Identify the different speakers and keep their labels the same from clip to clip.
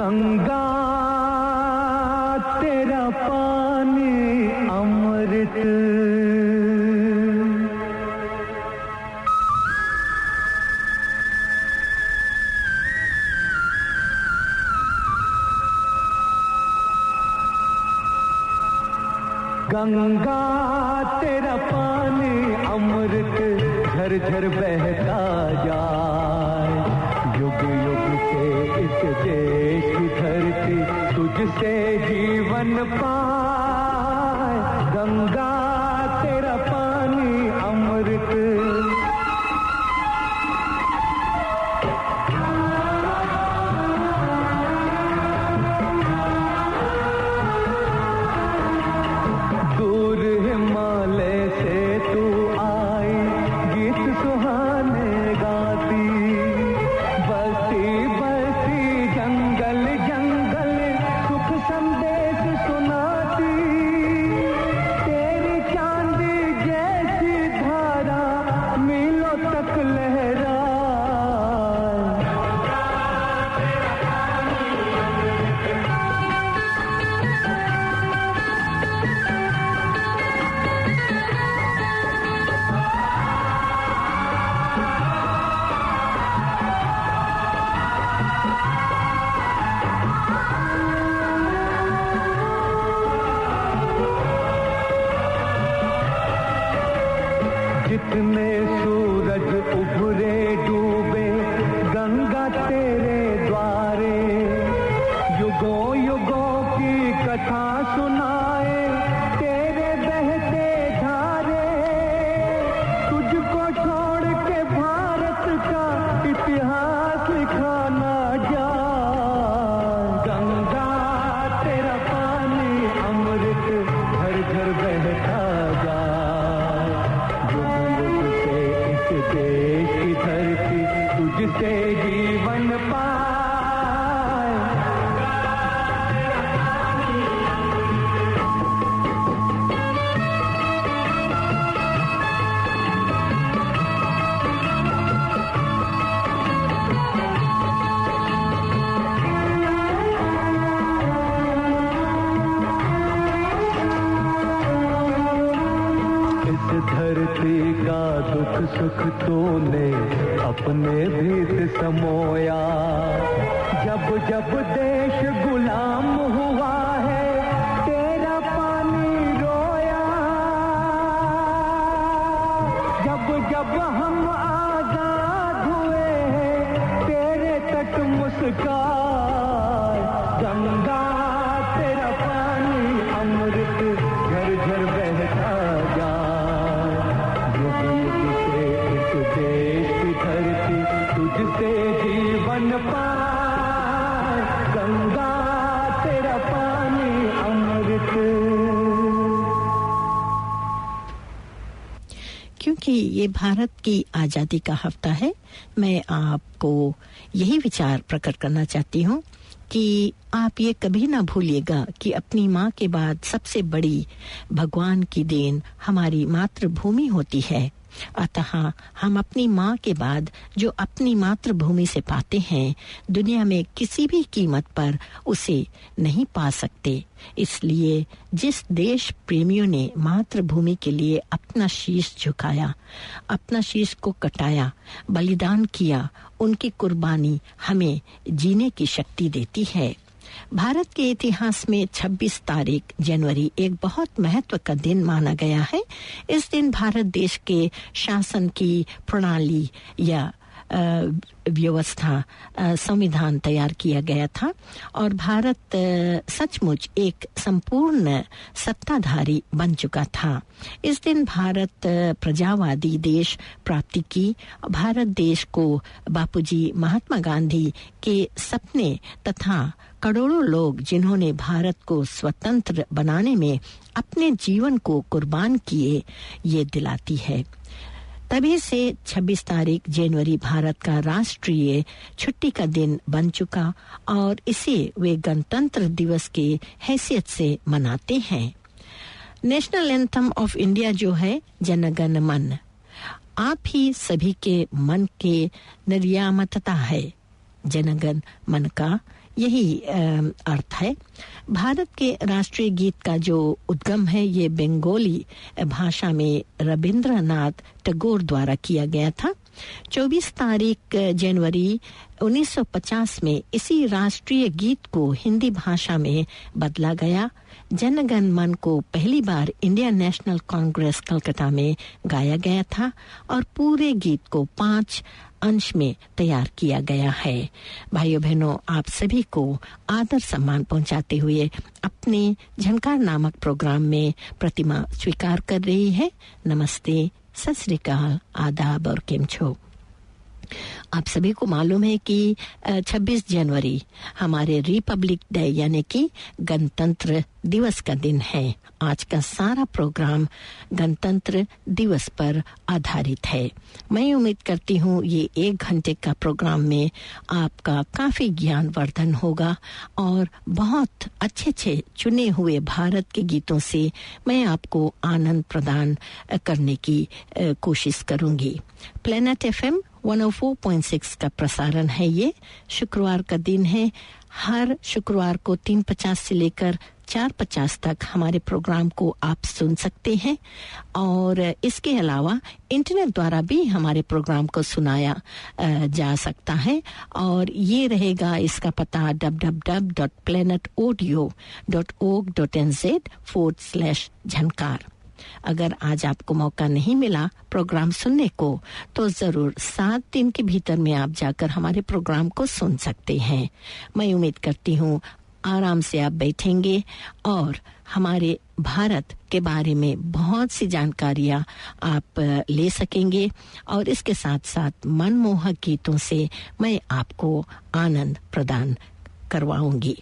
Speaker 1: गंगा तेरा पानी अमृत, गंगा तेरा पानी अमृत झरझर बहता जाए, युग युग से इस देश की धरती तुझसे जीवन पाए, गंगा तेरा पानी अमृत। दूर हिमालय से तू आई गीत सुहाने गाती, बस्ती बस्ती जंगल जंगल सुख संदेश सुनाती, तेरी चांदी जैसी धारा मीलों तक लहराए, जितने सूरज उभरे डूबे गंगा तेरे द्वारे, युगों युगों की कथा सुनाए तेरे बहते धारे, तुझको छोड़ के भारत का इतिहास लिखा ना जाए, गंगा तेरा पानी अमृत झरझर बहता जाए, देश की धरती तुझसे जीवन पाए। इस धरती का दुख सुख तूने अपने भीत समोया, जब जब देश गुलाम हुआ है तेरा पानी रोया, जब जब हम आजाद हुए हैं तेरे तट मुस्कान, गंगा तेरा पानी अमृत झरझर बहता जाए, युग युग से इस देश की धरती तुझसे जीवन पाए, गंगा तेरा पानी अमृत।
Speaker 2: क्योंकि ये भारत की आज़ादी का हफ्ता है, मैं आपको यही विचार प्रकट करना चाहती हूँ कि आप ये कभी ना भूलिएगा कि अपनी माँ के बाद सबसे बड़ी भगवान की देन हमारी मातृभूमि होती है। अतः हम अपनी माँ के बाद जो अपनी मातृभूमि से पाते हैं, दुनिया में किसी भी कीमत पर उसे नहीं पा सकते। इसलिए जिस देश प्रेमियों ने मातृभूमि के लिए अपना शीश झुकाया, अपना शीश को कटाया, बलिदान किया, उनकी कुर्बानी हमें जीने की शक्ति देती है। भारत के इतिहास में 26 तारीख जनवरी एक बहुत महत्व का दिन माना गया है। इस दिन भारत देश के शासन की प्रणाली या व्यवस्था संविधान तैयार किया गया था और भारत सचमुच एक संपूर्ण सत्ताधारी बन चुका था। इस दिन भारत प्रजावादी देश प्राप्ति की। भारत देश को बापूजी महात्मा गांधी के सपने तथा करोड़ों लोग जिन्होंने भारत को स्वतंत्र बनाने में अपने जीवन को कुर्बान किए, ये दिलाती है। तभी से 26 तारीख जनवरी भारत का राष्ट्रीय छुट्टी का दिन बन चुका और इसे वे गणतंत्र दिवस के हैसियत से मनाते हैं। नेशनल एंथम ऑफ इंडिया जो है जन गण मन, आप ही सभी के मन के निर्यामतता है। जनगण मन का यही अर्थ है। भारत के राष्ट्रीय गीत का जो उद्गम है ये बंगाली भाषा में रविंद्रनाथ टैगोर द्वारा किया गया था। 24 तारीख जनवरी 1950 में इसी राष्ट्रीय गीत को हिंदी भाषा में बदला गया। जनगण मन को पहली बार इंडियन नेशनल कांग्रेस कलकत्ता में गाया गया था और पूरे गीत को 5 अंश में तैयार किया गया है। भाइयों बहनों, आप सभी को आदर सम्मान पहुंचाते हुए अपने झनकार नामक प्रोग्राम में प्रतिमा स्वीकार कर रही है। नमस्ते, सत श्री अकाल, आदाब और केम छो। आप सभी को मालूम है कि 26 जनवरी हमारे रिपब्लिक डे यानी कि गणतंत्र दिवस का दिन है। आज का सारा प्रोग्राम गणतंत्र दिवस पर आधारित है। मैं उम्मीद करती हूँ ये 1 घंटे का प्रोग्राम में आपका काफी ज्ञानवर्धन होगा और बहुत अच्छे चुने हुए भारत के गीतों से मैं आपको आनंद प्रदान करने की कोशिश करूंगी। प्लेनेट एफएम 104.6 का प्रसारण है। ये शुक्रवार का दिन है। हर शुक्रवार को 3:50 से लेकर 4:50 तक हमारे प्रोग्राम को आप सुन सकते हैं और इसके अलावा इंटरनेट द्वारा भी हमारे प्रोग्राम को सुनाया जा सकता है और ये रहेगा इसका पता www.planetaudio.org.nz/झनकार। अगर आज आपको मौका नहीं मिला प्रोग्राम सुनने को तो जरूर 7 दिन के भीतर में आप जाकर हमारे प्रोग्राम को सुन सकते हैं। मैं उम्मीद करती हूँ आराम से आप बैठेंगे और हमारे भारत के बारे में बहुत सी जानकारियां आप ले सकेंगे और इसके साथ साथ मनमोहक गीतों से मैं आपको आनंद प्रदान करवाऊंगी।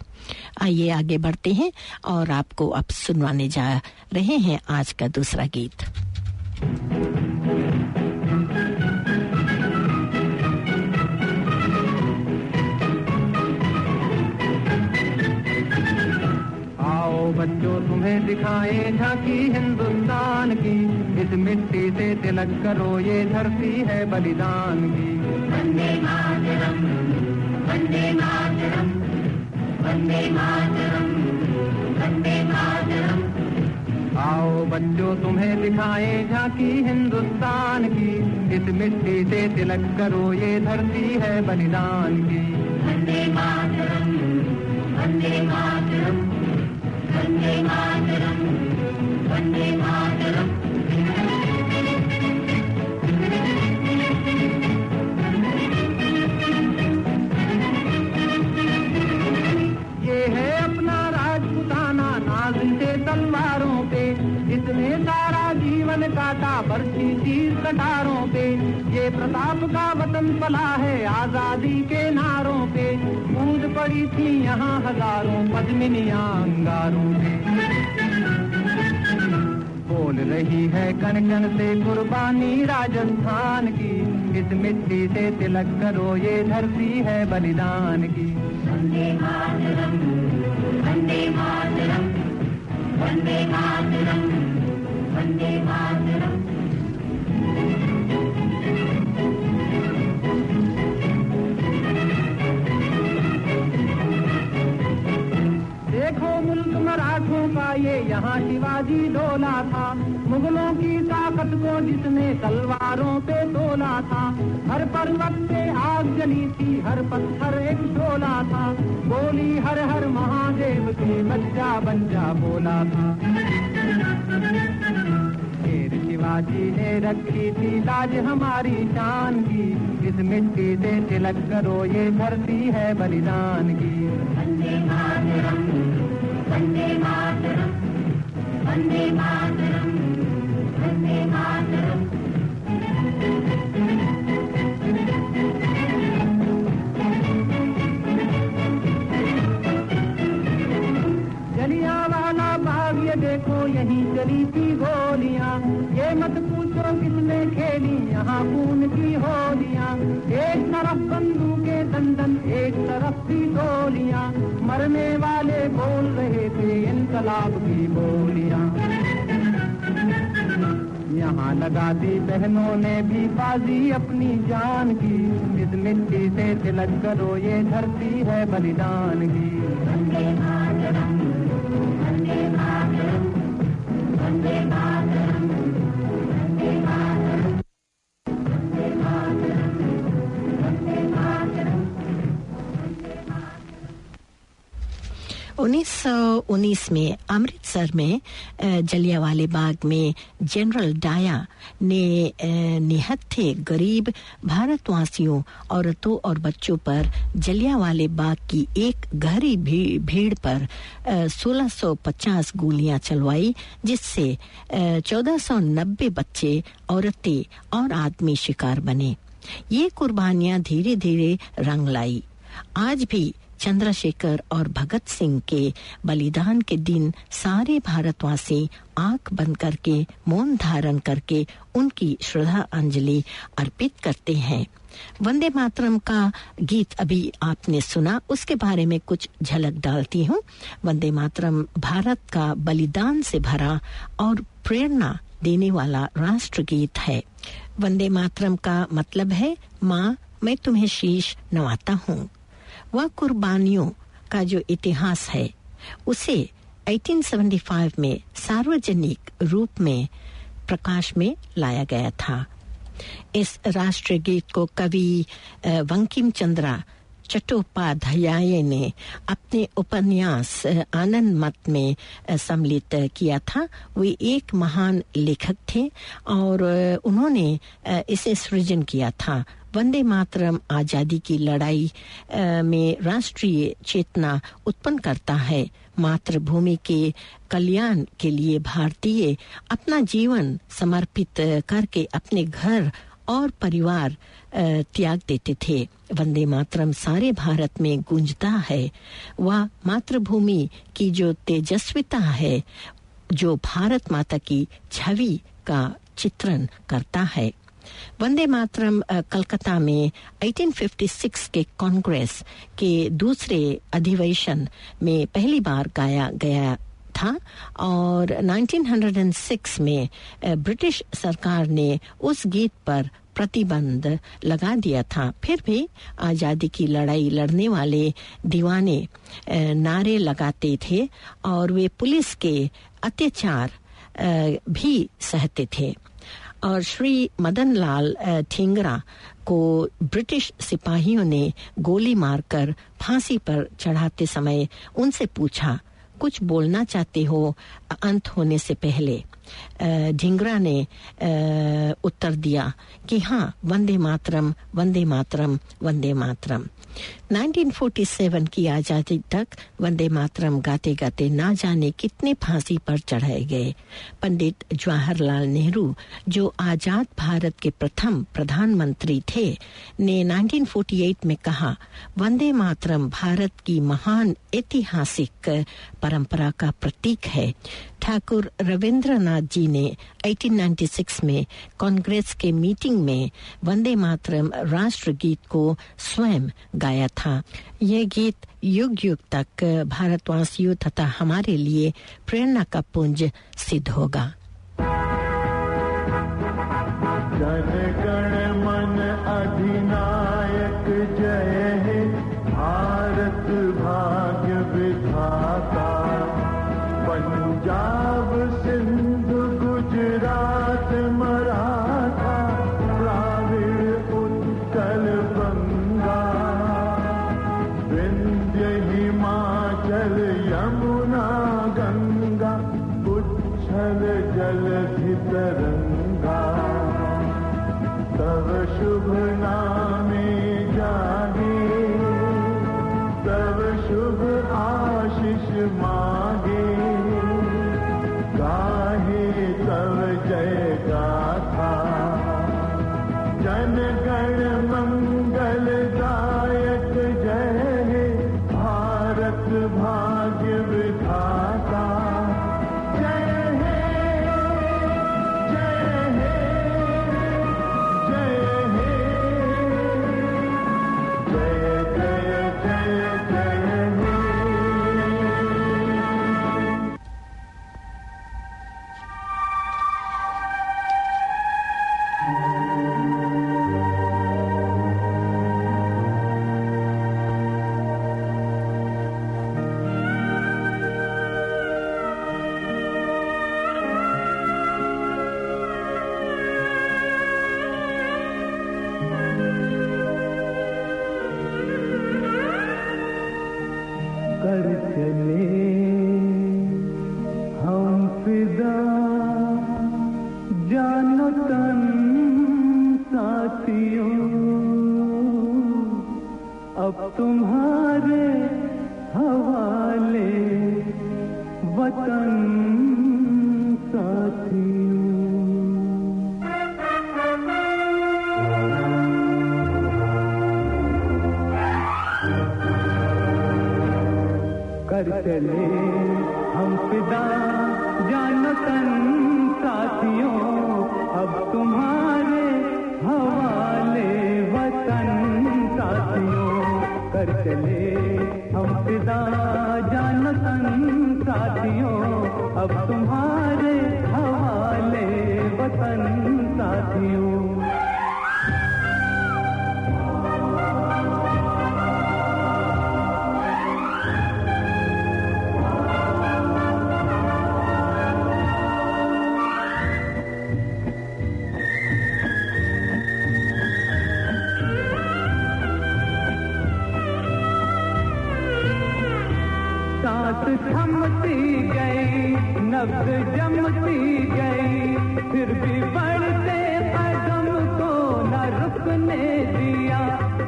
Speaker 2: आइए आगे बढ़ते हैं और आपको अब सुनवाने जा रहे हैं आज का दूसरा गीत।
Speaker 1: आओ बच्चों तुम्हें दिखाएं झांकी हिंदुस्तान की, इस मिट्टी से तिलक करो ये धरती है बलिदान की। वंदे मातरम, वंदे मातरम, वंदे मातरम, वंदे मातरम। आओ बच्चों तुम्हें दिखाएं झांकी हिंदुस्तान की, इस मिट्टी से तिलक करो ये धरती है बलिदान की। वंदे मातरम, वंदे मातरम, वंदे मातरम, वंदे मातरम। ये है अपना राजपुताना नाज से तलवारों पे, जिसने सारा जीवन काटा बरछी तीर कटारों पे। ये प्रताप का वतन पला है आजादी के नारों पे, कूद पड़ी थी यहाँ हजारों पद्मिनियां अंगारों पे। बोल रही है कण कण से कुर्बानी राजस्थान की, इस मिट्टी से तिलक करो ये धरती है बलिदान की। वंदे मातरम, वंदे मातरम, वंदे मातरम, वंदे मातरम। देखो मुल्क मराठों का ये यहाँ शिवाजी डोला था, मुगलों की ताकत को जिसने तलवारों पे तोला था। हर पर्वत पे आग जली थी, हर पत्थर एक शोला था, बोली हर हर महादेव की बच्चा बच्चा बोला था। शेर शिवाजी ने रखी थी लाज हमारी शान की, इस मिट्टी से तिलक करो ये धरती है बलिदान की। वंदे मातरम, वंदे मातरम, वंदे मातरम, वंदे मातरम। जलियांवाला बाग ये देखो यहीं चली थी गोलियां, ये मत पूछो किसने खेली यहाँ खून की होलियां। एक तरफ बंदूकें दंदन एक तरफ थी गोलियां, मरने वाले बोल रहे थे इनकलाब की बोलियां। यहाँ लगा दी बहनों ने भी बाजी अपनी जान की, इस मिट्टी से तिलक करो ये धरती है बलिदान की। वंदे मातरम, वंदे मातरम, वंदे मातरम, वंदे मातरम, वंदे मातरम, वंदे मातरम।
Speaker 2: 1919 में अमृतसर में जलियांवाले बाग में जनरल डायर ने निहत्थे गरीब भारतवासियों, औरतों और बच्चों पर जलियांवाले बाग की एक गहरी भीड़ पर 1650 गोलियां चलवाई, जिससे 1490 बच्चे, औरतें और आदमी शिकार बने। ये कुर्बानियां धीरे धीरे रंग लाई। आज भी चंद्रशेखर और भगत सिंह के बलिदान के दिन सारे भारतवासी आंख बंद करके मौन धारण करके उनकी श्रद्धांजलि अर्पित करते हैं। वंदे मातरम का गीत अभी आपने सुना, उसके बारे में कुछ झलक डालती हूँ। वंदे मातरम भारत का बलिदान से भरा और प्रेरणा देने वाला राष्ट्रगीत है। वंदे मातरम का मतलब है माँ मैं तुम्हें शीश नवाता हूँ। वह कुर्बानियों का जो इतिहास है उसे 1875 में सार्वजनिक रूप में प्रकाश में लाया गया था। इस राष्ट्रीय गीत को कवि बंकिम चंद्र चट्टोपाध्याय ने अपने उपन्यास आनंद मठ में सम्मिलित किया था। वे एक महान लेखक थे और उन्होंने इसे सृजन किया था। वंदे मातरम आजादी की लड़ाई में राष्ट्रीय चेतना उत्पन्न करता है। मातृभूमि के कल्याण के लिए भारतीय अपना जीवन समर्पित करके अपने घर और परिवार त्याग देते थे। वंदे मातरम सारे भारत में गूंजता है। वह मातृभूमि की जो तेजस्विता है, जो भारत माता की छवि का चित्रण करता है। वंदे मातरम कलकत्ता में 1856 के कांग्रेस के दूसरे अधिवेशन में पहली बार गाया गया था और 1906 में ब्रिटिश सरकार ने उस गीत पर प्रतिबंध लगा दिया था। फिर भी आजादी की लड़ाई लड़ने वाले दीवाने नारे लगाते थे और वे पुलिस के अत्याचार भी सहते थे। और श्री मदन लाल ठिंगरा को ब्रिटिश सिपाहियों ने गोली मारकर फांसी पर चढ़ाते समय उनसे पूछा, कुछ बोलना चाहते हो अंत होने से पहले? ढिंगरा ने उत्तर दिया कि हाँ, वंदे मातरम, वंदे मातरम, वंदे मातरम। 1947 की आजादी तक वंदे मातरम गाते गाते ना जाने कितने फांसी पर चढ़ाए गए। पंडित जवाहरलाल नेहरू, जो आजाद भारत के प्रथम प्रधानमंत्री थे, ने 1948 में कहा, वंदे मातरम भारत की महान ऐतिहासिक परंपरा का प्रतीक है। ठाकुर रविंद्रनाथ जी ने 1896 में कांग्रेस के मीटिंग में वंदे मातरम राष्ट्र गीत को स्वयं गाया था। यह गीत युग युग तक भारतवासियों तथा हमारे लिए प्रेरणा का पुंज सिद्ध होगा।
Speaker 3: जन गण मन अधिनायक जय हे, भारत भाग्य विधाता। पंजाब सिंध गुजरात मराठा, द्राविड़ उत्कल बंगा। विंध्य हिमाचल यमुना गंगा, उच्छल जलधि तरंगा। कर चले हम फिदा जानो तन साथियों, अब तुम्हारे हवाले वतन साथियों। कर चले हम फिदा जानो तन साथियों, अब तुम्हारे हवाले वतन साथियों। कर चले हम फिदा जानो तन साथियों, अब तुम्हारे हवाले वतन साथियों। सांस थमती गई, नब्ज़ जमती गई, फिर भी बढ़ते कदम को न रुकने दिया।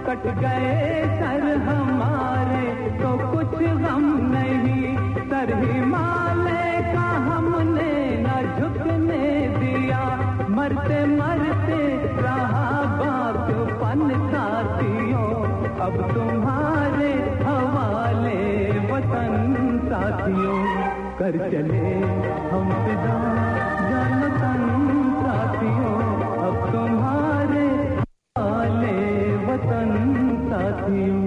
Speaker 3: कट गए सर हमारे तो कुछ गम नहीं, सर हिमालय का हमने न झुकने दिया। मरते मरते रहा बागपन साथियों, अब तुम्हारे हवाले वतन साथियों। कर चले हम फिदा जानो तन साथियों, अब तुम्हारे हवाले वतन साथियों।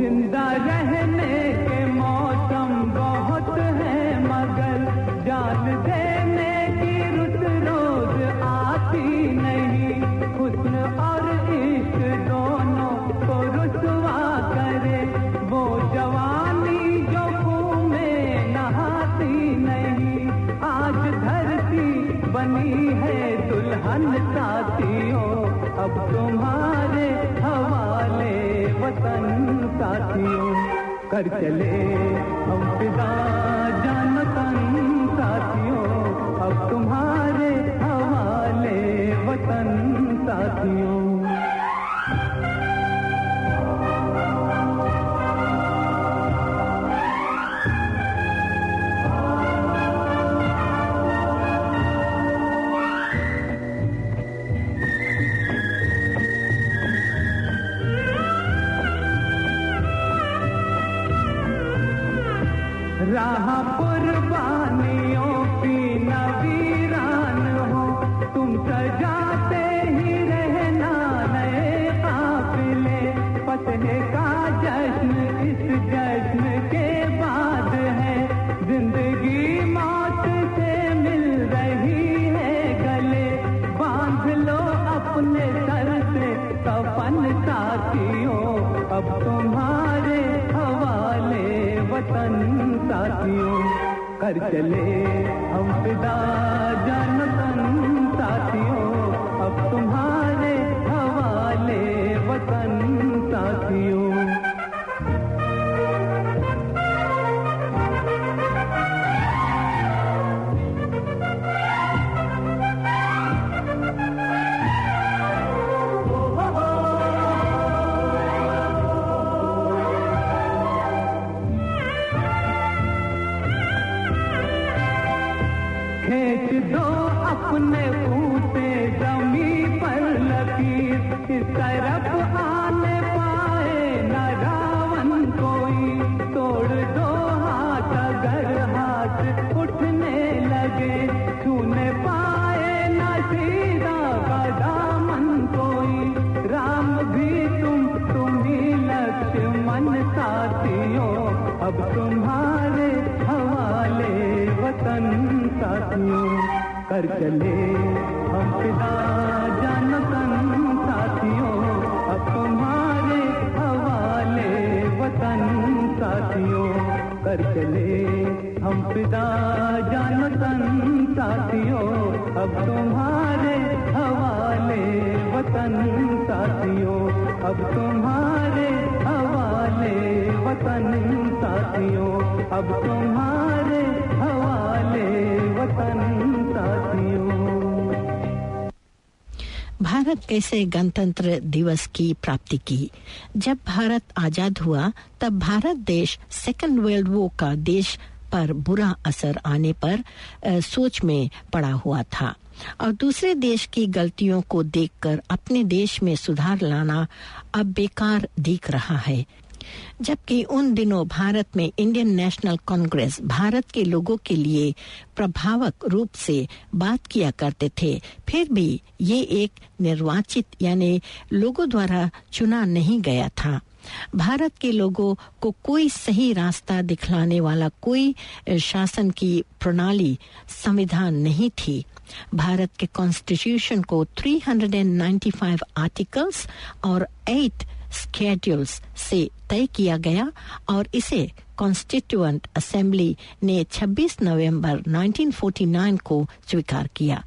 Speaker 3: जिंदा रहने के मौसम बहुत है, मगर जान देने की रुत रोज आती नहीं। हुस्न और इश्क दोनों को रुसवा करे, वो जवानी जो खून में नहाती नहीं। आज धरती बनी है दुल्हन साथियों, अब तुम्हारे हवाले वतन साथियों। कर चले हम फिदा जानो तन साथियों, अब तुम्हारे हवाले वतन साथियों। राह कुर्बानियों की नवीरान हो, तुम सजाते ही रहना नए काफिले। फतह का जश्न इस जश्न के बाद है, जिंदगी मौत से मिल रही है गले। बांध लो अपने सर से कफन साथियों, अब तुम्हारे हवाले वतन साथियों। कर चले हम फिदा जानो तन साथियों, अब तुम्हारे हवाले वतन साथियों। खींच दो अपने ऊँचे जमी पर लकीर, इस तरफ आने पाए न रावण कोई। तोड़ दो हाथ अगर हाथ उठने लगे, छूने पाए न सीधा का दामन कोई। राम भी तुम ही लक्ष्मण साथियों, अब तुम्हारे हवाले वतन साथियों। कर कर चले हम फिदा जान तन साथियों, अब तुम्हारे हवाले वतन साथियों, कर चले हम फिदा जान तन साथियों, अब तुम्हारे हवाले वतन साथियों, अब तुम्हारे हवाले वतन साथियों, अब तुम्हारे हवाले वतन साथियों।
Speaker 2: भारत कैसे गणतंत्र दिवस की प्राप्ति की? जब भारत आजाद हुआ तब भारत देश सेकेंड वर्ल्ड वॉर का देश पर बुरा असर आने पर सोच में पड़ा हुआ था और दूसरे देश की गलतियों को देखकर अपने देश में सुधार लाना अब बेकार दिख रहा है। जबकि उन दिनों भारत में इंडियन नेशनल कांग्रेस भारत के लोगों के लिए प्रभावक रूप से बात किया करते थे, फिर भी ये एक निर्वाचित यानी लोगों द्वारा चुना नहीं गया था। भारत के लोगों को कोई सही रास्ता दिखलाने वाला कोई शासन की प्रणाली संविधान नहीं थी। भारत के कॉन्स्टिट्यूशन को 395 आर्टिकल्स और 8 स्केड्यूल्स से तय किया गया और इसे कॉन्स्टिट्यूएंट असेंबली ने 26 नवंबर 1949 को स्वीकार किया।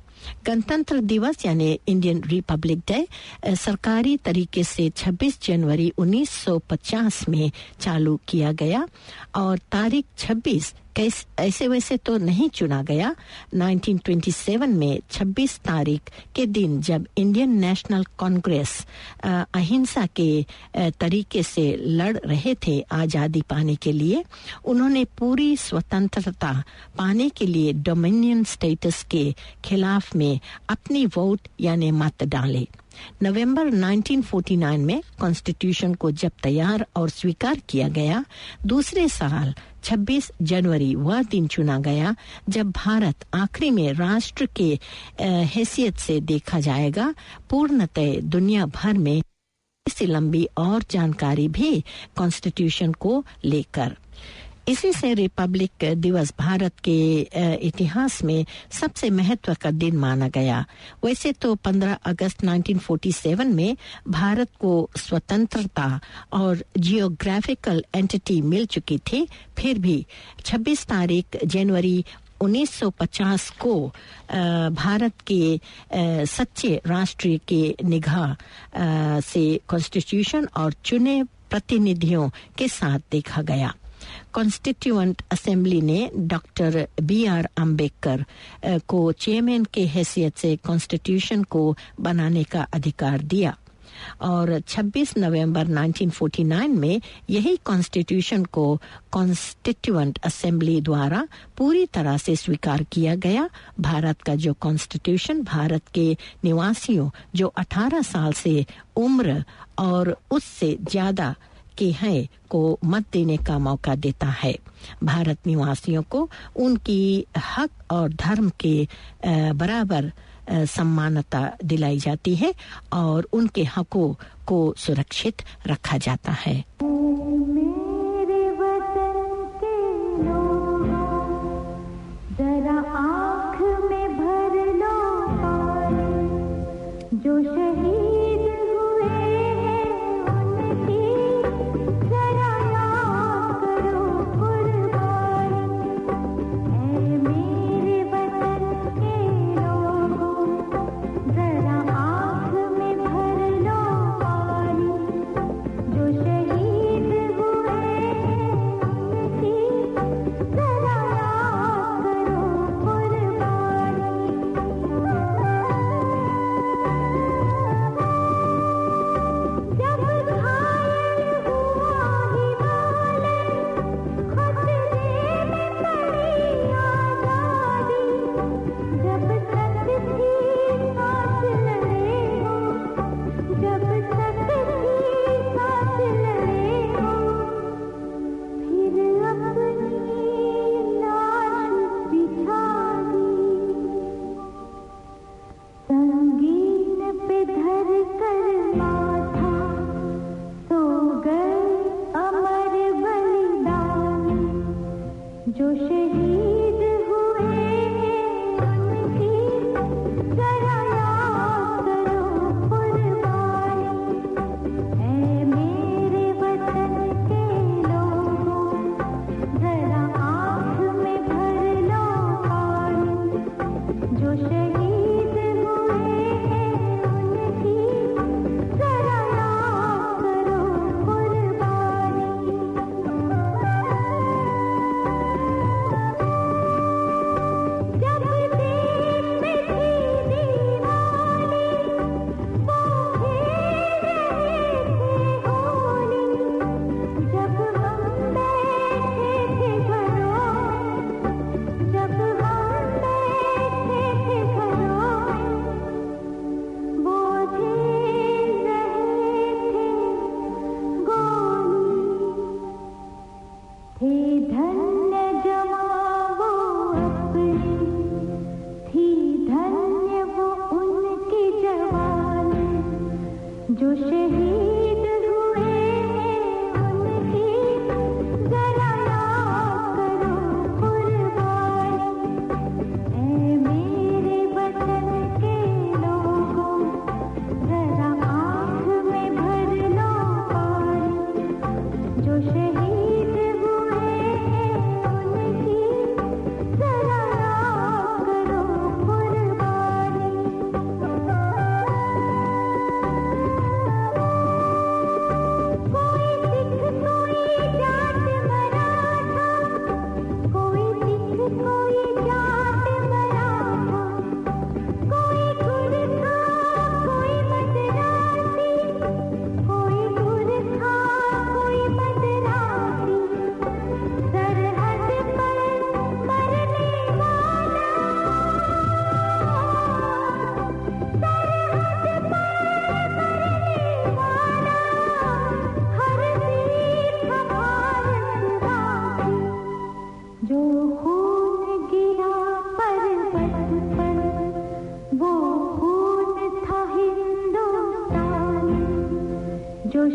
Speaker 2: गणतंत्र दिवस यानी इंडियन रिपब्लिक डे सरकारी तरीके से 26 जनवरी 1950 में चालू किया गया और तारीख 26 ऐसे वैसे तो नहीं चुना गया। 1927 में 26 तारीख के दिन जब इंडियन नेशनल कांग्रेस अहिंसा के तरीके से लड़ रहे थे आजादी पाने के लिए, उन्होंने पूरी स्वतंत्रता पाने के लिए डोमिनियन स्टेटस के खिलाफ में अपनी वोट यानी मत डाले। नवंबर 1949 में कॉन्स्टिट्यूशन को जब तैयार और स्वीकार किया गया, दूसरे साल 26 जनवरी वह दिन चुना गया जब भारत आखिरी में राष्ट्र के हैसियत से देखा जाएगा। पूर्णतः दुनिया भर में इससे लंबी और जानकारी भी कॉन्स्टिट्यूशन को लेकर। इसी से रिपब्लिक दिवस भारत के इतिहास में सबसे महत्व का दिन माना गया। वैसे तो 15 अगस्त 1947 में भारत को स्वतंत्रता और जियोग्राफिकल एंटिटी मिल चुकी थी, फिर भी 26 तारीख जनवरी 1950 को भारत के सच्चे राष्ट्रीय के निगाह से कॉन्स्टिट्यूशन और चुने प्रतिनिधियों के साथ देखा गया। कॉन्स्टिट्यूएंट असेंबली ने डॉक्टर B.R. अम्बेडकर को चेयरमैन के हैसियत से कॉन्स्टिट्यूशन को बनाने का अधिकार दिया और 26 नवंबर 1949 में यही कॉन्स्टिट्यूशन को कॉन्स्टिट्यूएंट असेंबली द्वारा पूरी तरह से स्वीकार किया गया। भारत का जो कॉन्स्टिट्यूशन भारत के निवासियों जो 18 साल से उम्र और उससे ज्यादा के हैं को मत देने का मौका देता है। भारत निवासियों को उनकी हक और धर्म के बराबर सम्मानता दिलाई जाती है और उनके हकों को सुरक्षित रखा जाता है।
Speaker 4: मेरे वतन के लोगों, जरा आँख में भर लो पानी, जो शहीद हुए हैं उनकी जरा याद करो कुर्बानी। ऐ मेरे वतन के लोगों, जरा आँख में भर लो पानी, जो शहीद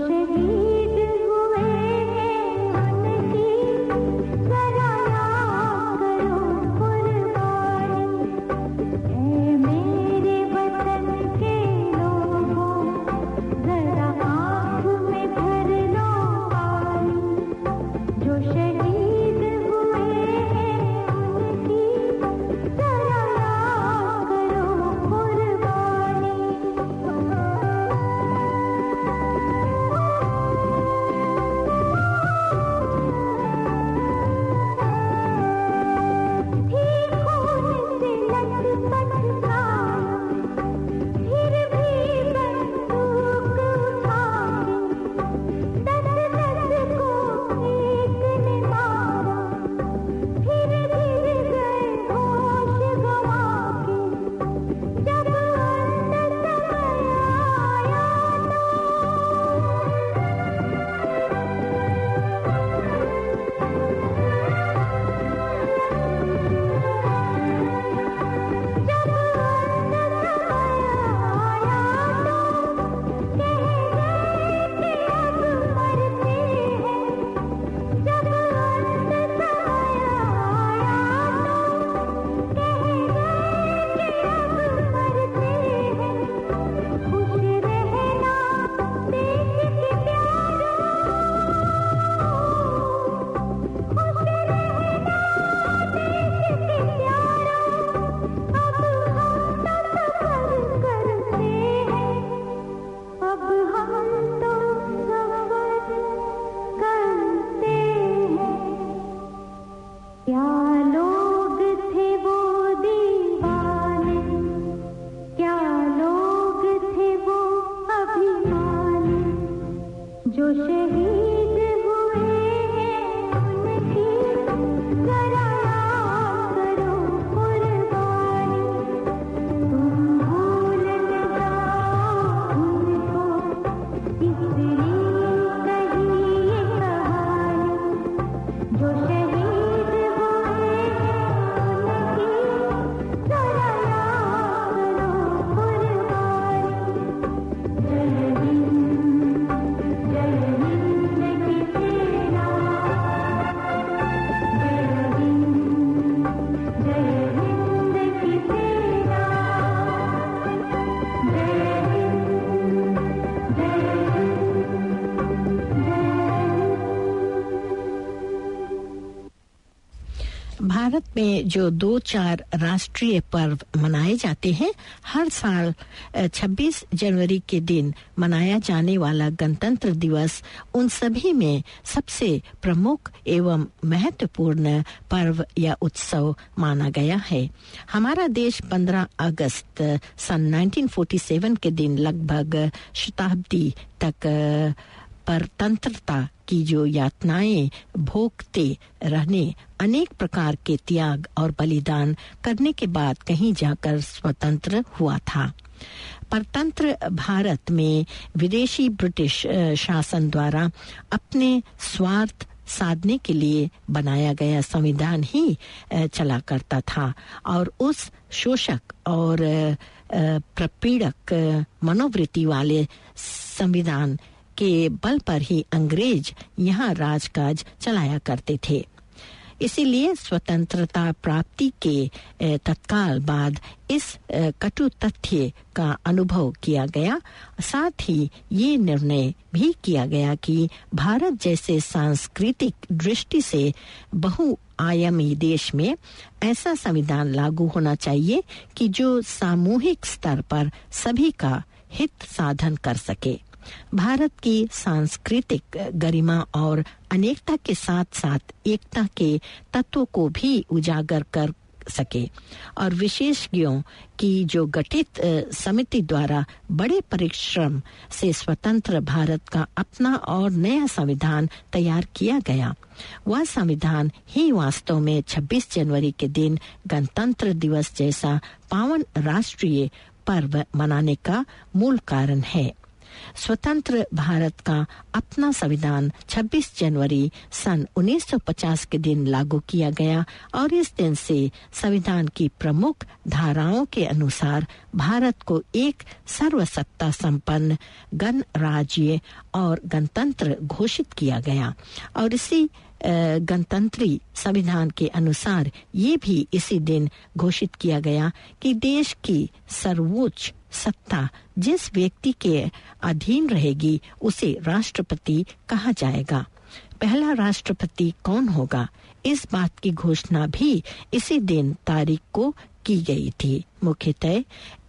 Speaker 4: शहीद हुए हैं उनकी जरा याद करो कुर्बानी। ऐ मेरे वतन के लोगों जरा आँख में भर लो पानी। जो शहीद हुए हैं उनकी जरा याद करो कुर्बानी। थी खून से लथपथ काया, फिर भी बंदूक उठा के दस को एक ने मारा। फिर गिर गए होश गंवा के, जब अंत समय आया अब हम तो सफर करते हैं। क्या लोग थे वो दीवाने, क्या लोग थे वो अभिमानी। जो शहीद हुए हैं उनकी जरा याद करो कुर्बानी। तुम भूल न जाओ उनको, इसलिए कही ये कहानी। जो शहीद हुए हैं उनकी जरा याद करो कुर्बानी। जय हिंद की सेना, जय हिंद की सेना, जय हिंद, जय
Speaker 2: भारत में जो 2-4 राष्ट्रीय पर्व मनाए जाते हैं, हर साल 26 जनवरी के दिन मनाया जाने वाला गणतंत्र दिवस उन सभी में सबसे प्रमुख एवं महत्वपूर्ण पर्व या उत्सव माना गया है। हमारा देश 15 अगस्त सन 1947 के दिन लगभग शताब्दी तक परतंत्रता की जो यातनाएं भोगते रहने, अनेक प्रकार के त्याग और बलिदान करने के बाद कहीं जाकर स्वतंत्र हुआ था। परतंत्र भारत में विदेशी ब्रिटिश शासन द्वारा अपने स्वार्थ साधने के लिए बनाया गया संविधान ही चला करता था और उस शोषक और प्रपीड़क मनोवृत्ति वाले संविधान के बल पर ही अंग्रेज यहाँ राजकाज चलाया करते थे। इसीलिए स्वतंत्रता प्राप्ति के तत्काल बाद इस कटु तथ्य का अनुभव किया गया। साथ ही ये निर्णय भी किया गया कि भारत जैसे सांस्कृतिक दृष्टि से बहुआयामी देश में ऐसा संविधान लागू होना चाहिए कि जो सामूहिक स्तर पर सभी का हित साधन कर सके। भारत की सांस्कृतिक गरिमा और अनेकता के साथ साथ एकता के तत्वों को भी उजागर कर सके और विशेषज्ञों की जो गठित समिति द्वारा बड़े परिश्रम से स्वतंत्र भारत का अपना और नया संविधान तैयार किया गया, वह संविधान ही वास्तव में 26 जनवरी के दिन गणतंत्र दिवस जैसा पावन राष्ट्रीय पर्व मनाने का मूल कारण है। स्वतंत्र भारत का अपना संविधान 26 जनवरी सन 1950 के दिन लागू किया गया और इस दिन से संविधान की प्रमुख धाराओं के अनुसार भारत को एक सर्वसत्ता संपन्न गणराज्य और गणतंत्र घोषित किया गया। और इसी गणतंत्री संविधान के अनुसार ये भी इसी दिन घोषित किया गया कि देश की सर्वोच्च सत्ता जिस व्यक्ति के अधीन रहेगी उसे राष्ट्रपति कहा जाएगा। पहला राष्ट्रपति कौन होगा, इस बात की घोषणा भी इसी दिन तारीख को की गई थी। मुख्यतः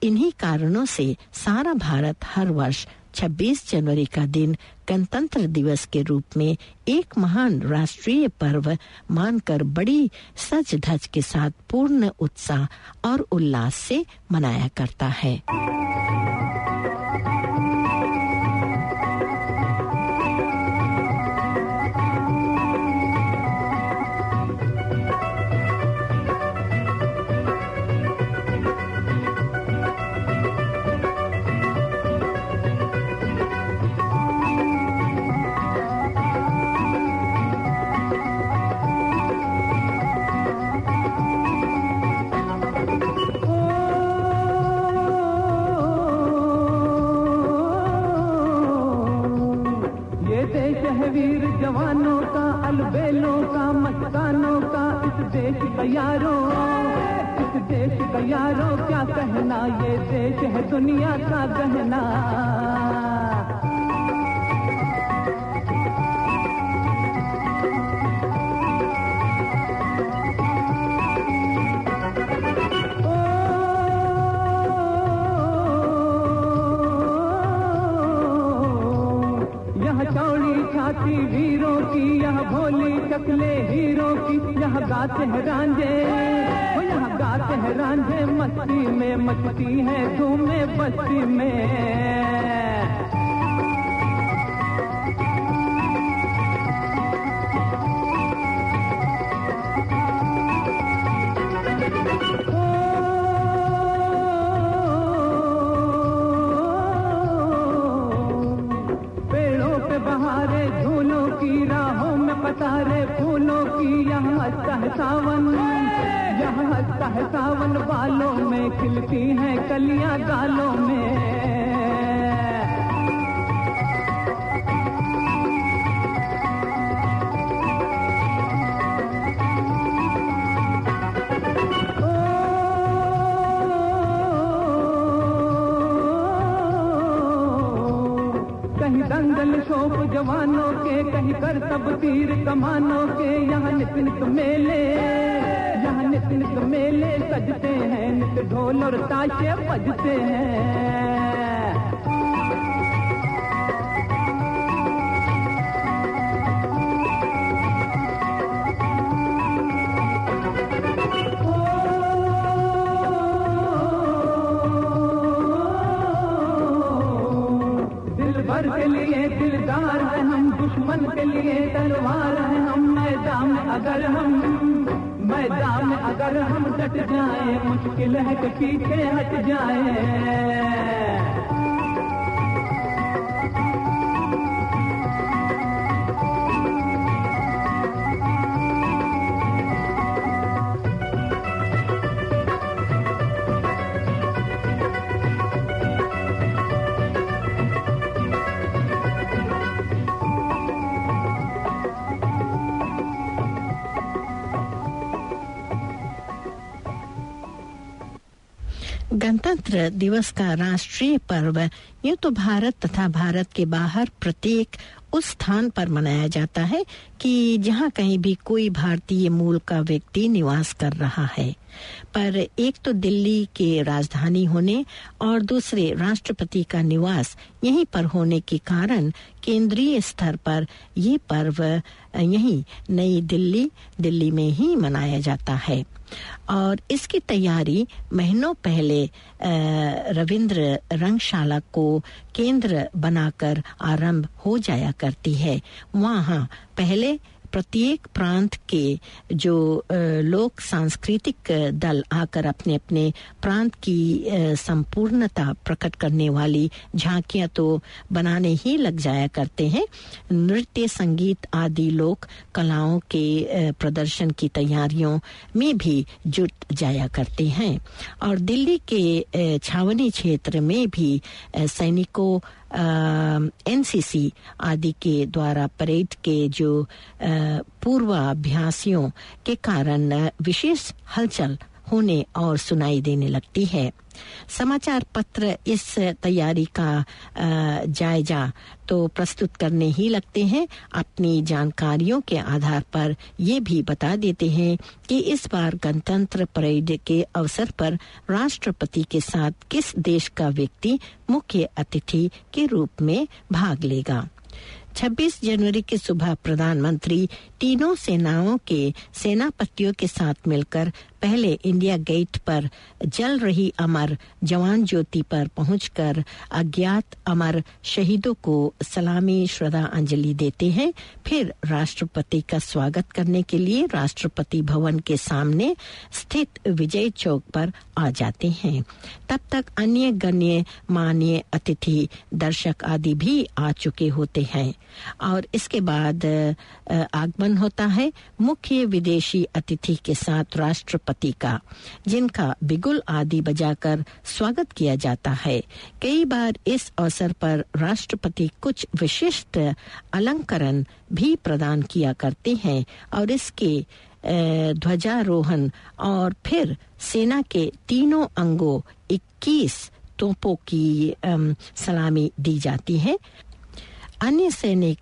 Speaker 2: इन्हीं कारणों से सारा भारत हर वर्ष 26 जनवरी का दिन गणतंत्र दिवस के रूप में एक महान राष्ट्रीय पर्व मानकर बड़ी सज धज के साथ पूर्ण उत्साह और उल्लास से मनाया करता है।
Speaker 3: वीर जवानों का, अलबेलों का, मस्तानों का, इस देश का यारों, इस देश का यारों क्या कहना, ये देश है दुनिया का गहना। वीरों की यह भोली शक्ले हीरों की, यह गाते हैं रांझे, यहाँ गाते हैं रांझे, मस्ती में मचती है धूमें बस्ती में। पतारे फूलों की यहाँ हंसता है सावन, यहाँ हंसता है सावन, बालों में खिलती हैं कलियां गालों में। कहीं दंगल शोक जवानों के, कहीं करतब तीर कमानों के, यहाँ नित नित मेले, यहाँ नित नित मेले सजते हैं, नित ढोल और ताशे बजते हैं। के लिए दिलदार है हम, दुश्मन के लिए तलवार है हम, मैदान में अगर हम डट जाए, मुश्किल है कि पीछे हट जाए।
Speaker 2: गणतंत्र दिवस का राष्ट्रीय पर्व यूं तो भारत तथा भारत के बाहर प्रत्येक उस स्थान पर मनाया जाता है कि जहां कहीं भी कोई भारतीय मूल का व्यक्ति निवास कर रहा है, पर एक तो दिल्ली के राजधानी होने और दूसरे राष्ट्रपति का निवास यहीं पर होने के कारण केंद्रीय स्तर पर ये पर्व यहीं नई दिल्ली में ही मनाया जाता है। और इसकी तैयारी महीनों पहले रविंद्र रंगशाला को केंद्र बनाकर आरंभ हो जाया करती है। वहाँ पहले प्रत्येक प्रांत के जो लोक सांस्कृतिक दल आकर अपने अपने प्रांत की संपूर्णता प्रकट करने वाली झांकियां तो बनाने ही लग जाया करते हैं। नृत्य, संगीत आदि लोक कलाओं के प्रदर्शन की तैयारियों में भी जुट जाया करते हैं। और दिल्ली के छावनी क्षेत्र में भी सैनिकों, एनसीसी आदि के द्वारा परेड के जो पूर्वाभ्यासियों के कारण विशेष हलचल होने और सुनाई देने लगती है। समाचार पत्र इस तैयारी का जायजा तो प्रस्तुत करने ही लगते हैं। अपनी जानकारियों के आधार पर ये भी बता देते हैं कि इस बार गणतंत्र परेड के अवसर पर राष्ट्रपति के साथ किस देश का व्यक्ति मुख्य अतिथि के रूप में भाग लेगा। 26 जनवरी की सुबह प्रधानमंत्री तीनों सेनाओं के सेनापतियों के साथ मिलकर पहले इंडिया गेट पर जल रही अमर जवान ज्योति पर पहुंचकर अज्ञात अमर शहीदों को सलामी श्रद्धांजलि देते हैं। फिर राष्ट्रपति का स्वागत करने के लिए राष्ट्रपति भवन के सामने स्थित विजय चौक पर आ जाते हैं। तब तक अन्य गण्य मान्य अतिथि, दर्शक आदि भी आ चुके होते हैं और इसके बाद आगमन होता है मुख्य विदेशी अतिथि के साथ राष्ट्रपति का, जिनका बिगुल आदि बजाकर स्वागत किया जाता है। कई बार इस अवसर पर राष्ट्रपति कुछ विशिष्ट अलंकरण भी प्रदान किया करते हैं और इसके ध्वजारोहण और फिर सेना के तीनों अंगों 21 तोपों की सलामी दी जाती है। अन्य सैनिक,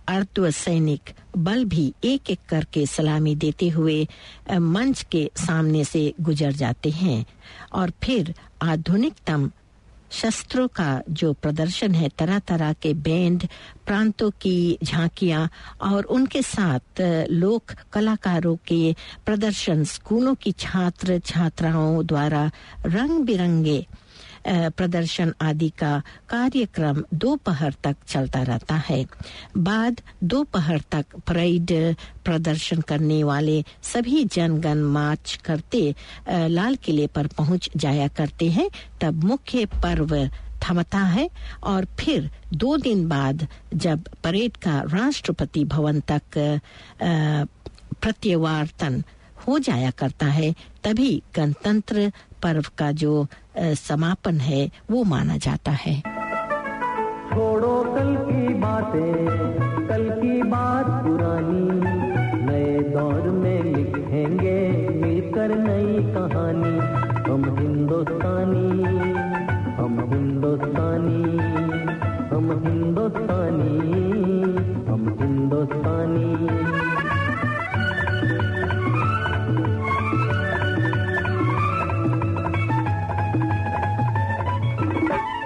Speaker 2: अर्ध सैनिक बल भी एक एक करके सलामी देते हुए मंच के सामने से गुजर जाते हैं और फिर आधुनिकतम शस्त्रों का जो प्रदर्शन है, तरह तरह के बैंड, प्रांतों की झांकियां और उनके साथ लोक कलाकारों के प्रदर्शन, स्कूलों की छात्र छात्राओं द्वारा रंग बिरंगे प्रदर्शन आदि का कार्यक्रम दोपहर तक चलता रहता है। बाद दोपहर तक परेड प्रदर्शन करने वाले सभी जनगण मार्च करते लाल किले पर पहुंच जाया करते हैं। तब मुख्य पर्व थमता है और फिर 2 दिन बाद जब परेड का राष्ट्रपति भवन तक प्रत्यावर्तन हो जाया करता है, तभी गणतंत्र पर्व का जो समापन है वो माना जाता है।
Speaker 3: छोड़ो कल की बातें, कल की बात पुरानी, नए दौर में लिखेंगे मिलकर नई कहानी। हम हिंदुस्तानी, हम हिंदुस्तानी, हम हिंदुस्तानी, हम हिंदुस्तानी।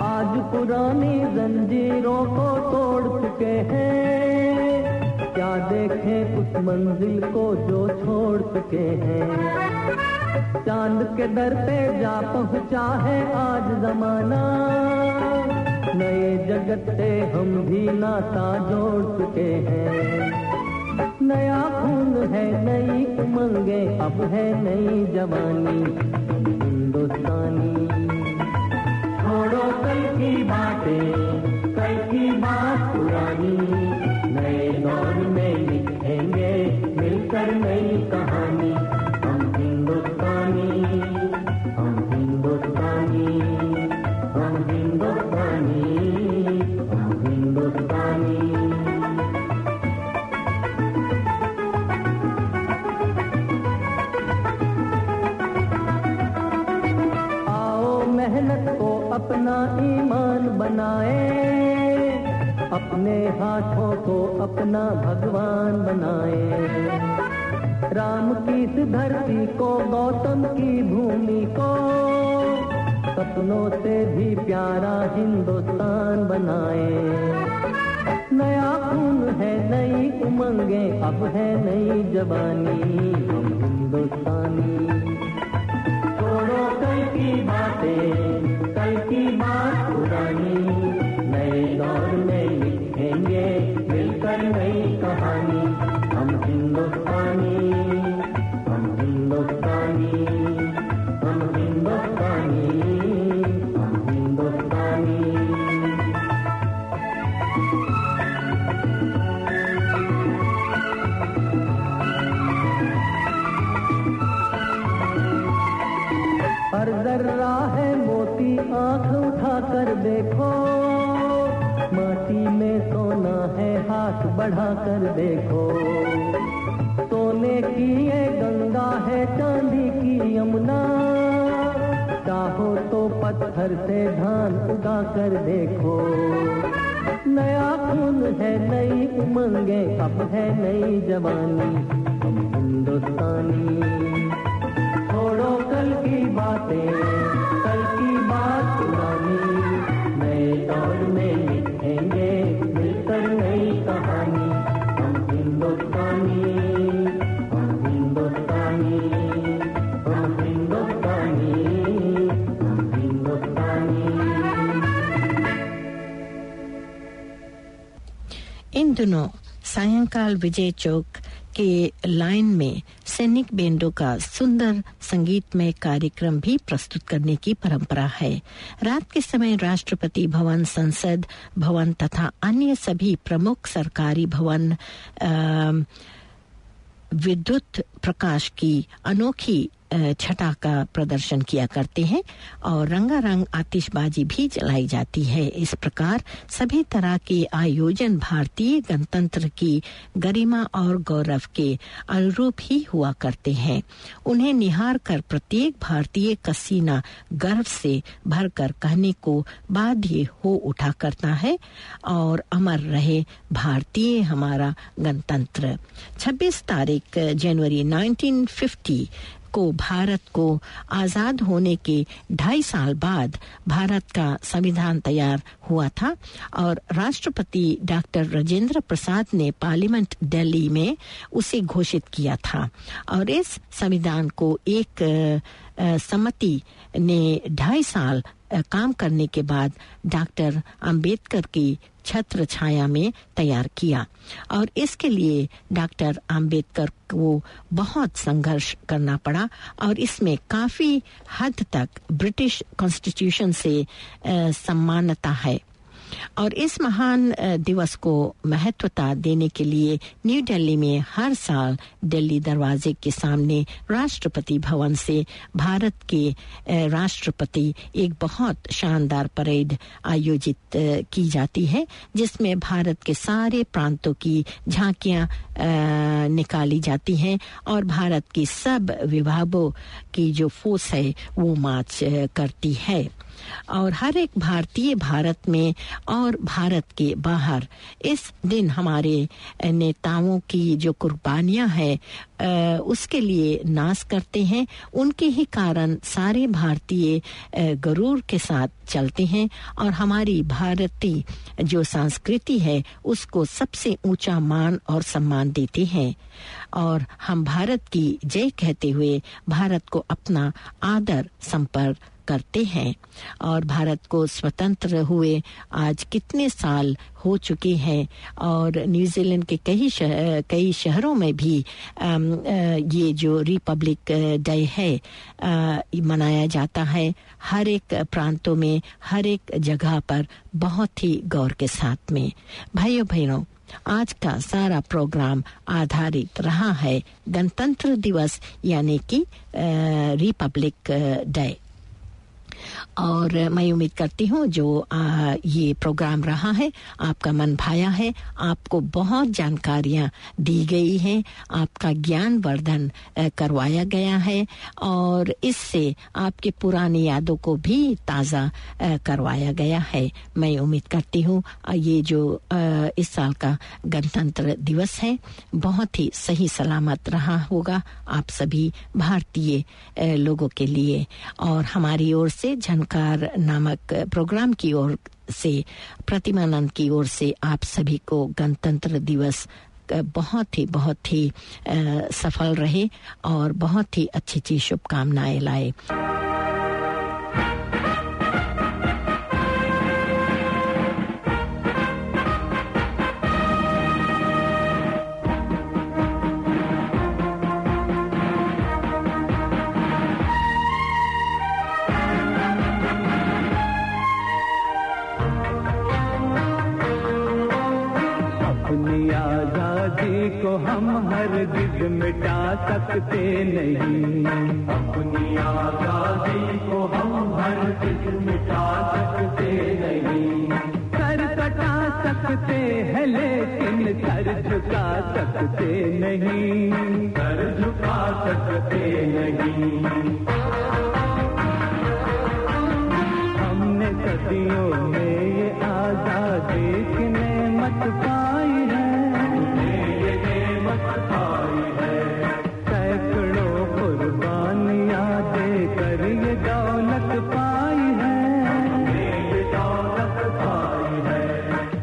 Speaker 3: आज पुरानी जंजीरों को तोड़ चुके हैं, क्या देखें उस मंजिल को जो छोड़ चुके हैं। चांद के दर पे जा पहुंचा है आज जमाना, नए जगत से हम भी नाता जोड़ चुके हैं। नया खून है, नई उमंगे, अब है नई जवानी। हिंदुस्तानी, छोड़ो कल की बातें, कल की बात पुरानी, नए दौर में लिखेंगे मिलकर नई कहानी। हम हिंदुस्तानी, हम हिंदुस्तानी, हम हिंदुस्तानी, हम हिंदुस्तानी। मेहनत को अपना ईमान बनाए, अपने हाथों को अपना भगवान बनाए। राम की इस धरती को, गौतम की भूमि को, सपनों से भी प्यारा हिंदुस्तान बनाए। नया खून है, नई उमंगे, अब है नई जवानी। हम हिंदुस्तानी, छोड़ो कल की बातें, कल की बात पुरानी, नए दौर में लिखेंगे मिलकर नई कहानी। हम कर देखो, माटी में सोना है हाथ बढ़ा कर देखो। सोने की ये गंगा है चांदी की यमुना, चाहो तो पत्थर से धान उगा कर देखो। नया खून है नई उमंगे, अब है नई जवानी, हम हिंदुस्तानी। छोड़ो कल की बातें, कल की बात पुरानी, नए दौर में लिखेंगे मिलकर नई कहानी। हम हिंदुस्तानी, हम हिंदुस्तानी, हम हिंदुस्तानी, हम हिंदुस्तानी।
Speaker 2: इन दिनों सायंकाल विजय चौक के लाइन में सैनिक बैंडों का सुंदर संगीतमय कार्यक्रम भी प्रस्तुत करने की परंपरा है। रात के समय राष्ट्रपति भवन, संसद भवन तथा अन्य सभी प्रमुख सरकारी भवन विद्युत प्रकाश की अनोखी छटा का प्रदर्शन किया करते हैं और रंगारंग आतिशबाजी भी जलाई जाती है। इस प्रकार सभी तरह के आयोजन भारतीय गणतंत्र की गरिमा और गौरव के अनुरूप ही हुआ करते हैं। उन्हें निहार कर प्रत्येक भारतीय का सीना गर्व से भरकर कहने को बाध्य हो उठा करता है और अमर रहे भारतीय हमारा गणतंत्र। 26 तारीख जनवरी 1950 को भारत को आजाद होने के 2.5 साल बाद भारत का संविधान तैयार हुआ था और राष्ट्रपति डॉक्टर राजेंद्र प्रसाद ने पार्लियामेंट दिल्ली में उसे घोषित किया था और इस संविधान को एक समिति ने 2.5 साल काम करने के बाद डॉक्टर अंबेडकर की छत्र छाया में तैयार किया और इसके लिए डॉक्टर अंबेडकर को बहुत संघर्ष करना पड़ा और इसमें काफी हद तक ब्रिटिश कॉन्स्टिट्यूशन से समानता है। और इस महान दिवस को महत्वता देने के लिए न्यू दिल्ली में हर साल दिल्ली दरवाजे के सामने राष्ट्रपति भवन से भारत के राष्ट्रपति एक बहुत शानदार परेड आयोजित की जाती है जिसमें भारत के सारे प्रांतों की झांकियां निकाली जाती हैं और भारत की सब विभागों की जो फोर्स है वो मार्च करती है और हर एक भारतीय भारत में और भारत के बाहर इस दिन हमारे नेताओं की जो कुर्बानियां हैं उसके लिए नाश करते हैं। उनके ही कारण सारे भारतीय गरूर के साथ चलते हैं और हमारी भारतीय जो संस्कृति है उसको सबसे ऊंचा मान और सम्मान देते हैं और हम भारत की जय कहते हुए भारत को अपना आदर संपर्क करते हैं और भारत को स्वतंत्र हुए आज कितने साल हो चुके हैं और न्यूजीलैंड के कई शहरों में भी ये जो रिपब्लिक डे है मनाया जाता है। हर एक प्रांतों में हर एक जगह पर बहुत ही गौर के साथ में। भाइयों बहनों, आज का सारा प्रोग्राम आधारित रहा है गणतंत्र दिवस यानी कि रिपब्लिक डे और मैं उम्मीद करती हूँ जो ये प्रोग्राम रहा है आपका मन भाया है, आपको बहुत जानकारियाँ दी गई हैं, आपका ज्ञान वर्धन करवाया गया है और इससे आपके पुरानी यादों को भी ताज़ा करवाया गया है। मैं उम्मीद करती हूँ ये जो इस साल का गणतंत्र दिवस है बहुत ही सही सलामत रहा होगा आप सभी भारतीय लोगों के लिए और हमारी ओर से झनकार नामक प्रोग्राम की ओर से प्रतिमानंद की ओर से आप सभी को गणतंत्र दिवस बहुत ही सफल रहे और बहुत ही अच्छी शुभकामनाएं लाए।
Speaker 3: को हम हरगिज़ मिटा सकते नहीं, अपनी आज़ादी को हम हरगिज़ मिटा सकते सकते हैं लेकिन सर झुका सकते नहीं, सर झुका सकते नहीं। हमने सदियों में ये आजादी की नेमत पाई है, ये नेमत पाई है। सैकड़ों कुर्बानियां देकर ये दौलत पाई है, ये दौलत पाई है।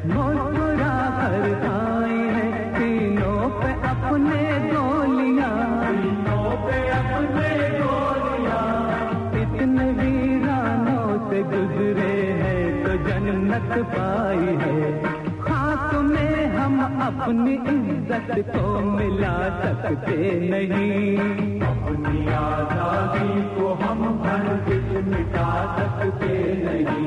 Speaker 3: मुस्कुरा कर आई है तीनों पे अपने गोलियां, तीनों पे अपने गोलियां। इतने वीरानों से गुजरे हैं तो जन्नत पाई है। खाक में हम अपनी इज्जत को मिला सकते नहीं, अपनी आजादी को हम हरगिज़ मिटा सकते नहीं।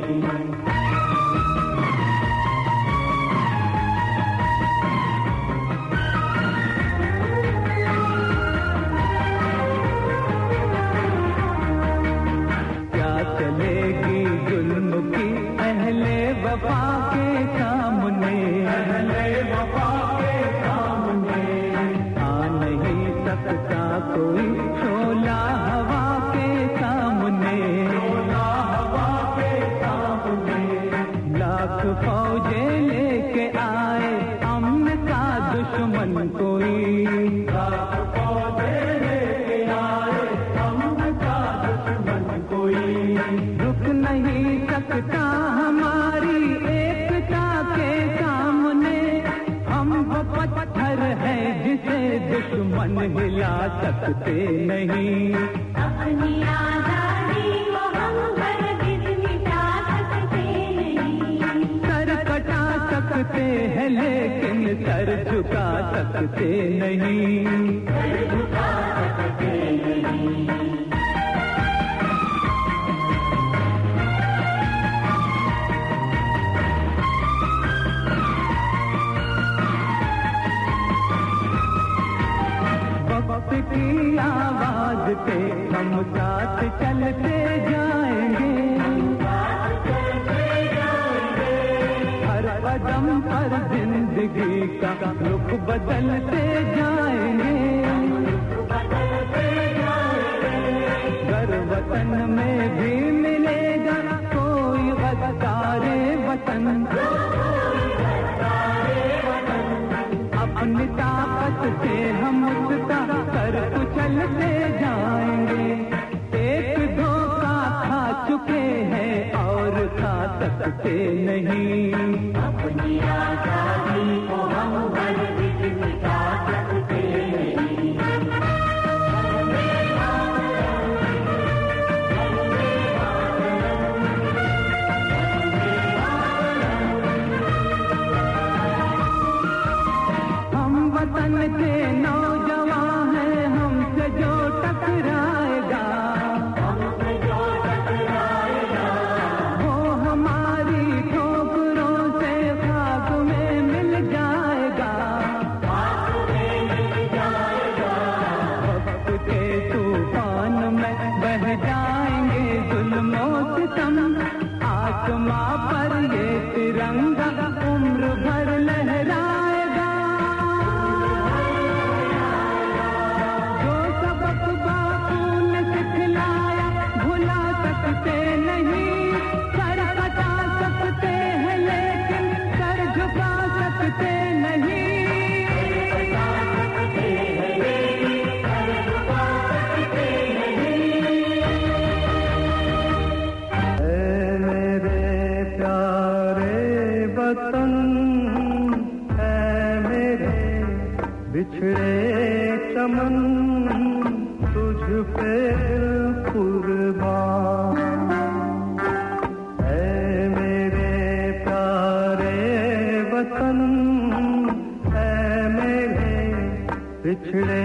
Speaker 3: क्या चलेगी जुल्म की अहले वफा के सामने, अहले वफा के सामने। आ नहीं सकता कोई शोला हवा के सामने, शोला हवा के सामने। लाख फौजें लेके आए अमन का दुश्मन कोई, लाख फौजें लेके आए अमन का दुश्मन कोई। रुक नहीं सकता हमारी एकता के सामने। हम वो पत्थर है जिसे दुश्मन हिला सकते नहीं,
Speaker 4: अपनी आजादी को हम हरगिज़ मिटा सकते नहीं।
Speaker 3: सर कटा सकते हैं लेकिन सर झुका सकते नहीं,
Speaker 4: सर झुका सकते नहीं।
Speaker 3: वक्त की आवाज पे हम साथ चलते जाएंगे, हर कदम पर जिंदगी का रुख बदलते जाएंगे। गर वतन में भी मिलेगा कोई गद्दारे वतन, अपनी ताकत से हम उसका कर कुचलते जाएंगे। एक धोखा खा चुके हैं और खा सकते नहीं,
Speaker 4: अपनी आजादी को हम हरगिज़ मिटा सकते नहीं।
Speaker 3: हम वतन के नौजवान हैं, हमसे जो टकराएगा,
Speaker 4: हमसे जो टकराएगा,
Speaker 3: वो हमारी ठोकरों से खाक में मिल जाएगा,
Speaker 4: खाक में मिल जाएगा।
Speaker 3: वक्त के तूफान में बह जाएंगे जुल्म और सितम। आसमां पर ये तिरंगा उम्र भर लहराएगा। जो सबक बापू ने सिखलाया भुला सकते नहीं, सर कटा सकते हैं लेकिन सर झुका सकते नहीं। मेरे प्यारे वतन है मेरे बिछड़े चमन, तुझ पे कुर्बान है। मेरे प्यारे वतन है मेरे बिछड़े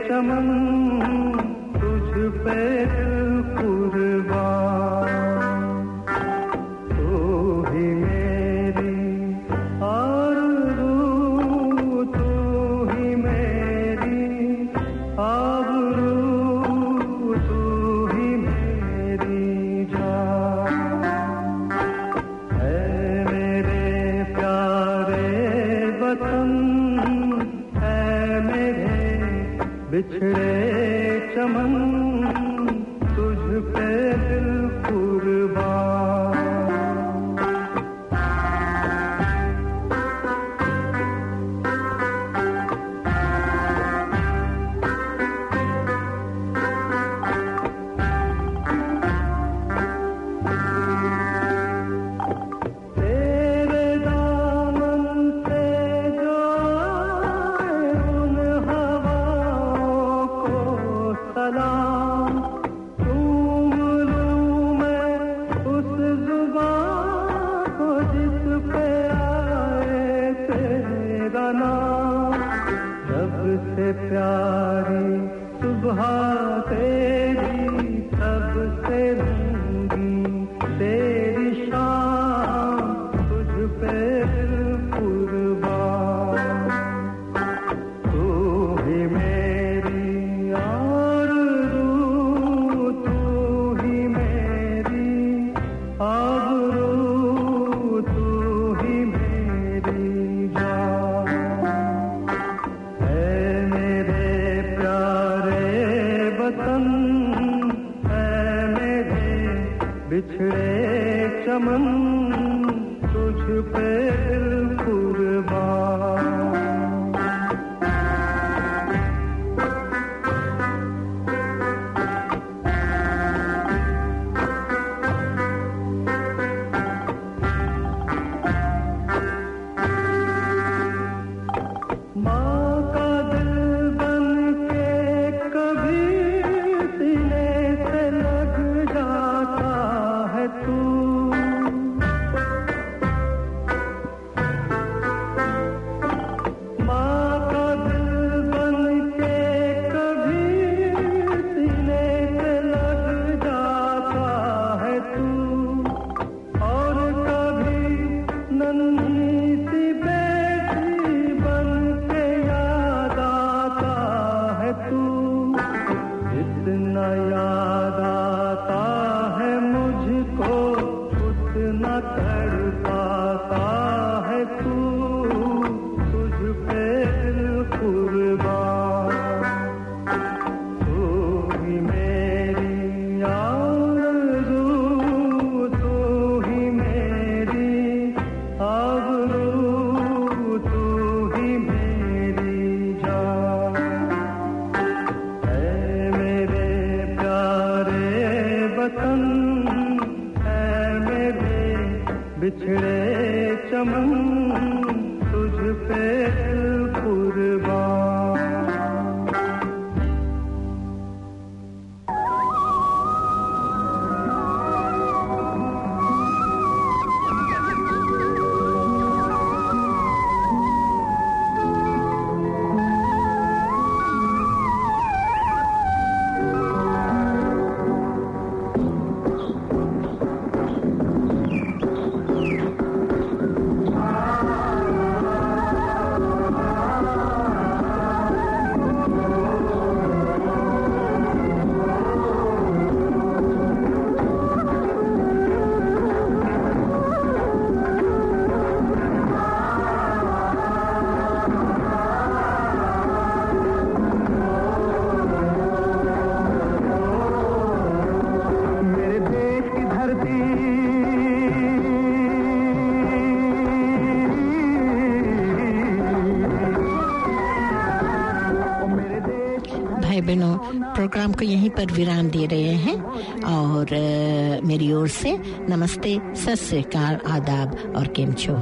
Speaker 3: चमन, तुझ पे कुर्बान। तू ही मेरी आरज़ू, तू ही मेरी आबरू, तू ही मेरी जान है। मेरे प्यार बिछड़े चमन तुझ पे दिल कुर्बान प्यारी सुबह तेरी सबसे रंगी तेरी शाम तुझ पे दिल कुर्बान तू ही मेरी आरज़ू तू ही मेरी आबरू तू ही मेरी जान बिछड़े चमन तुझ पे दिल कुर्बान माँ का दिल बन के कभी सीने से लग जाता है तू माँ का दिल बन के कभी सीने से लग जाता है तू और कभी नन्ही सी बेटी बन के याद आता है तू इतना याद आता है मुझको उतना तड़पाता है तू तुझ पे दिल कुर्बान तू ही मेरी आरज़ू तू ही मेरी आबरू तू ही मेरी जान है मेरे प्यारे वतन है मेरे बिछड़े चमन तुझ पे दिल कुर्बान
Speaker 2: भाई बहनों प्रोग्राम को यहीं पर विराम दे रहे हैं और मेरी ओर से नमस्ते सत श्री अकाल आदाब और केम छो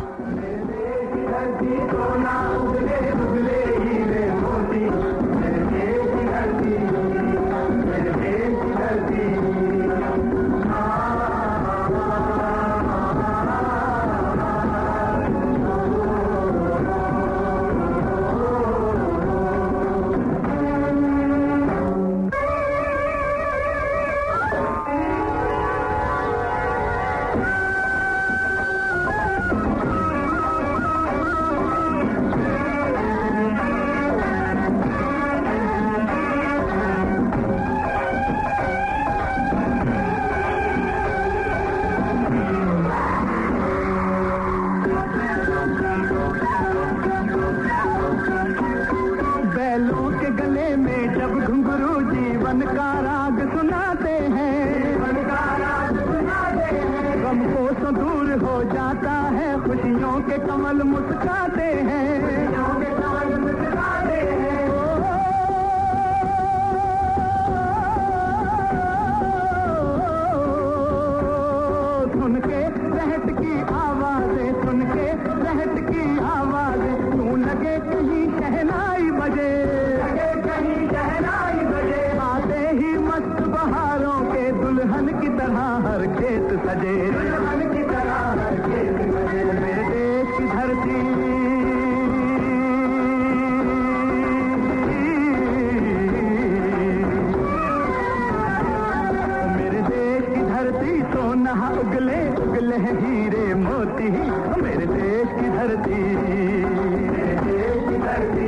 Speaker 3: हो जाता है, खुशियों के कमल मुस्कुराते हैं, खुशियों के कमल मुस्कुराते हैं। सुन के रहट की आवाजें, सुन के रहट की आवाजें, यूं लगे कहीं शहनाई बजे, लगे कहीं शहनाई बजे। आते ही मस्त बहारों के दुल्हन की तरह हर खेत सजे, दुल्हन की तरह हर खेत सजे। मेरे देश की धरती, मेरे देश की धरती सोना उगले उगले हीरे मोती, मेरे देश की धरती, मेरे देश की धरती।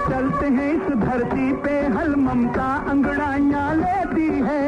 Speaker 3: चलते हैं इस धरती पे हल ममता अंगड़ाइयां लेती है,